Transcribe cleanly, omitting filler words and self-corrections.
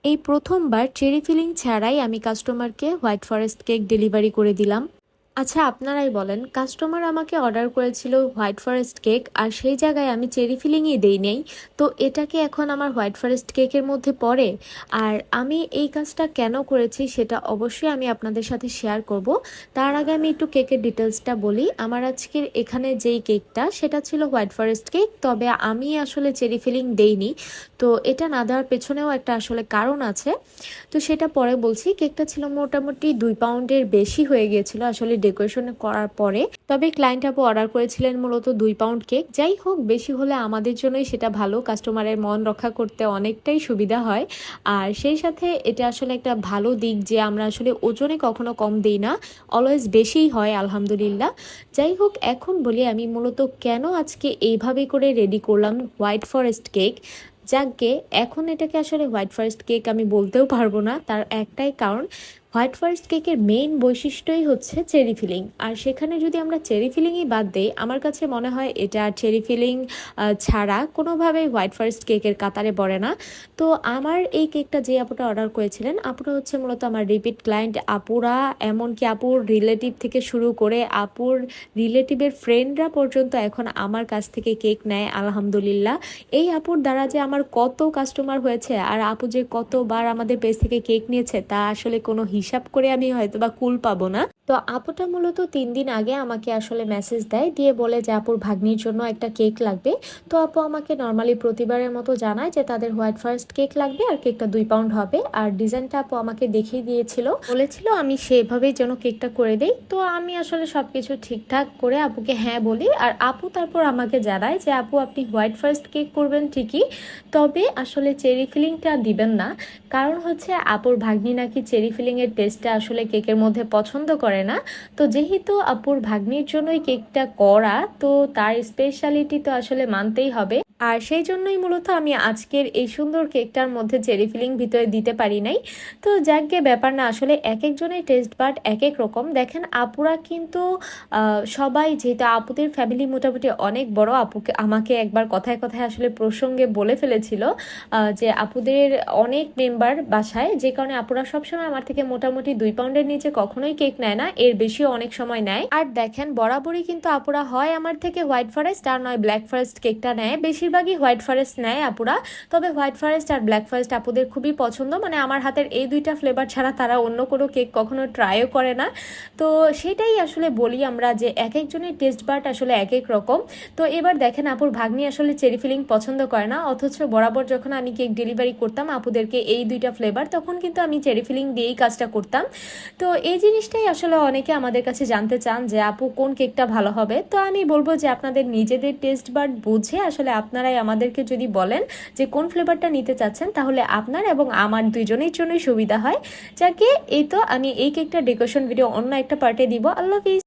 এই প্রথমবার cherry feeling ছাড়াই আমি কাস্টমারকে হোয়াইট ফরেস্ট কেক ডেলিভারি করে দিলাম। আচ্ছা, আপনারাই বলেন, কাস্টমার আমাকে অর্ডার করেছিল হোয়াইট ফরেস্ট কেক আর সেই জায়গায় আমি চেরি ফিলিংই দেই নেই, তো এটা কি এখন আমার হোয়াইট ফরেস্ট কেকের মধ্যে পড়ে? আর আমি এই কাজটা কেন করেছি সেটা অবশ্যই আমি আপনাদের সাথে শেয়ার করব। তার আগে আমি একটু কেকের ডিটেলসটা বলি। আমার আজকের এখানে যেই কেকটা সেটা ছিল হোয়াইট ফরেস্ট কেক, তবে আমি আসলে চেরি ফিলিং দেইনি। তো এটা না দেওয়ার পেছনেও একটা আসলে কারণ আছে, তো সেটা পরে বলছি। কেকটা ছিল মোটামুটি 2 পাউন্ডের বেশি হয়ে গিয়েছিল আসলে ডেকোরেশন করার পরে। তবে ক্লায়েন্ট আপু অর্ডার করেছিলেন মূলত 2 পাউন্ড কেক। যাই হোক, বেশি হলে আমাদের জন্যই সেটা ভালো, কাস্টমারের মন রক্ষা করতে অনেকটাই সুবিধা হয়। আর সেই সাথে এটা আসলে একটা ভালো দিক যে আমরা আসলে ওজনে কখনো কম দিই না, অলওয়েজ বেশিই হয় আলহামদুলিল্লাহ। যাই হোক, এখন বলি আমি মূলত কেন আজকে এইভাবে করে রেডি করলাম হোয়াইট ফরেস্ট কেক। যাকগে, এখন এটাকে আসলে হোয়াইট ফরেস্ট কেক আমি বলতেও পারবো না, তার একটাই কারণ, হোয়াইট ফরেস্ট কেকের মেইন বৈশিষ্ট্যই হচ্ছে চেরি ফিলিং। আর সেখানে যদি আমরা চেরি ফিলিংই বাদ দেই, আমার কাছে মনে হয় এটা চেরি ফিলিং ছাড়া কোনোভাবেই হোয়াইট ফরেস্ট কেকের কাতারে পড়ে না। তো আমার এই কেকটা যে আপুটা অর্ডার করেছিলেন, আপুটা হচ্ছে মূলত আমার রিপিট ক্লায়েন্ট। আপুরা, এমনকি আপুর রিলেটিভ থেকে শুরু করে আপুর রিলেটিভের ফ্রেন্ডরা পর্যন্ত এখন আমার কাছ থেকে কেক নেয় আলহামদুলিল্লাহ। এই আপুর দ্বারা যে আমার কত কাস্টমার হয়েছে আর আপু যে কতবার আমাদের পেজ থেকে কেক নিয়েছে তা আসলে কোনো হিসাব করে আমি হয়তো বা কুল পাবো না। তো আপুটা মূলত 3 দিন আগে আমাকে আসলে মেসেজ দেয়, দিয়ে বলে যে আপুর ভাগ্নির জন্য একটা কেক লাগবে। তো আপু আমাকে নর্মালি প্রতিবারের মতো জানায় যে তাদের হোয়াইট ফরেস্ট কেক লাগবে আর কেকটা 2 পাউন্ড হবে। আর ডিজাইনটা আপু আমাকে দেখিয়ে দিয়েছিল, বলেছিল আমি সেভাবেই যেন কেকটা করে দেই। তো আমি আসলে সবকিছু ঠিকঠাক করে আপুকে হ্যাঁ বলি। আর আপু তারপর আমাকে জানায় যে আপু, আপনি হোয়াইট ফরেস্ট কেক করবেন ঠিকই, তবে আসলে চেরি ফিলিংটা দিবেন না। কারণ হচ্ছে আপুর ভাগ্নি নাকি চেরি ফিলিংয়ের টেস্টটা আসলে কেকের মধ্যে পছন্দ করে না। তো যেহেতু আপুর ভাগ্নির জন্যই কেকটা করা, তো তার স্পেশালিটি তো আসলে মানতেই হবে। আর সেই জন্যই মূলত আমি আজকের এই সুন্দর কেকটার মধ্যে চেরি ফিলিং ভিতরে দিতে পারি নাই। তো যাকে ব্যাপার না, আসলে এক একজনের টেস্ট বাট এক এক রকম। দেখেন, আপুরা কিন্তু সবাই, যেহেতু আপুদের ফ্যামিলি মোটামুটি অনেক বড়, আপুকে আমাকে একবার কথায় কথায় আসলে প্রসঙ্গে বলে ফেলেছিল যে আপুদের অনেক মেম্বার বাসায়, যে কারণে আপুরা সবসময় আমার থেকে মোটামুটি 2 পাউন্ডের নিচে কখনোই কেক নেয় না, এর বেশিও অনেক সময় নেয়। আর দেখেন, বরাবরই কিন্তু আপুরা হয় আমার থেকে হোয়াইট ফরেস্ট আর নয় ব্ল্যাক ফরেস্ট কেকটা নেয়, বেশিরভাগই হোয়াইট ফরেস্ট নেয় আপুরা। তবে হোয়াইট ফরেস্ট আর ব্ল্যাক ফরেস্ট আপুদের খুবই পছন্দ, মানে আমার হাতের এই দুইটা ফ্লেভার ছাড়া তারা অন্য কোনো কেক কখনো ট্রাইও করে না। তো সেটাই আসলে বলি আমরা যে এক একজনের টেস্ট বাট আসলে এক এক রকম। তো এবার দেখেন, আপুর ভাগ্নি আসলে চেরি ফিলিং পছন্দ করে না, অথচ বরাবর যখন আমি কেক ডেলিভারি করতাম আপুদেরকে এই দুইটা ফ্লেভার, তখন কিন্তু আমি চেরি ফিলিং দিয়েই কাজটা করতাম। তো এই জিনিসটাই আসলে অনেকে আমাদের কাছে জানতে চান যে আপু কোন কেকটা ভালো হবে। তো আমি বলবো যে আপনাদের নিজেদের টেস্ট বাট বুঝে আসলে আপনারাই আমাদেরকে যদি বলেন যে কোন ফ্লেভারটা নিতে চাচ্ছেন, তাহলে আপনার এবং আমার দুইজনের জন্যই সুবিধা হয়। যাকে, এই তো আমি এই কেকটা ডেকোরেশন ভিডিও অন্য একটা পার্টে দিব। আল্লাহ হাফিজ।